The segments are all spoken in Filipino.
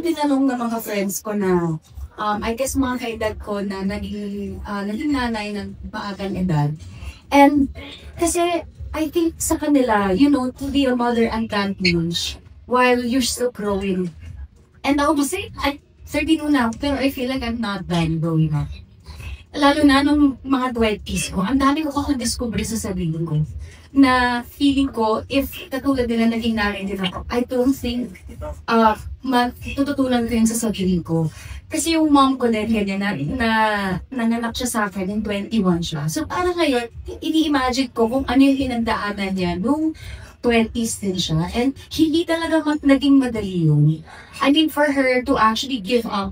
tinanong ng mga friends ko na, I guess mga kaedad ko na naging nanay ng maagang edad. And kasi I think sa kanila, you know, to be a mother and grandparents while you're still growing. And ako kasi, I'm 32 na, pero I feel like I'm not done growing up. Lalo na nung mga 20s ko, ang dami ko discover sa sarili ko. Na feeling ko, if katulad nila naging nanay din ako, I don't think matututunan ko yun sa sarili ko. Kasi yung mom ko din, ganyan, nanganak siya sa akin, in 21 siya. So parang ngayon, ini-imagine ko kung ano yung pinagdaanan niya nung 20s din siya. And hindi talaga naging madali yun. I mean, for her to actually give up,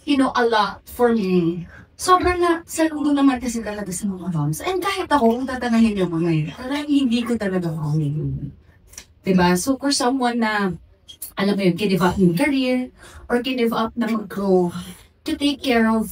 you know, a lot for me. Sobrang saludo naman kasi talaga sa mga moms. And kahit ako, kung tatangahin niyo mga yun, parang hindi ko talaga kami yun. Diba? So for someone na, alam mo yun, give up yung career, or give up na mag-grow, to take care of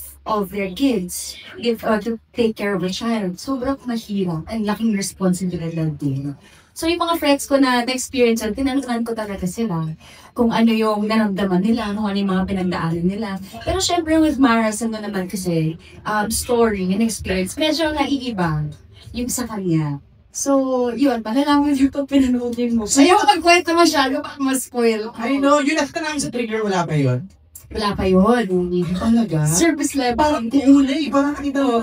their kids, to take care of a child, sobrang mahirap, and laking responsibilidad din. So yung mga friends ko na na-experience yun, tinanungan ko talaga sila kung ano yung naramdaman nila, kung ano yung mga pinagdaanan nila. Pero syempre with Mara's ano naman kasi, story and experience, medyo naiiba yung sa kanya. So, yun, malalaman yung pag pinanoodin mo. Ayaw magkwento masyado, baka ma-spoil. I know, yun after namin sa trigger, wala pa yun? Wala pa yun. Talaga? Service level. Parang kukulay, parang nakita mo.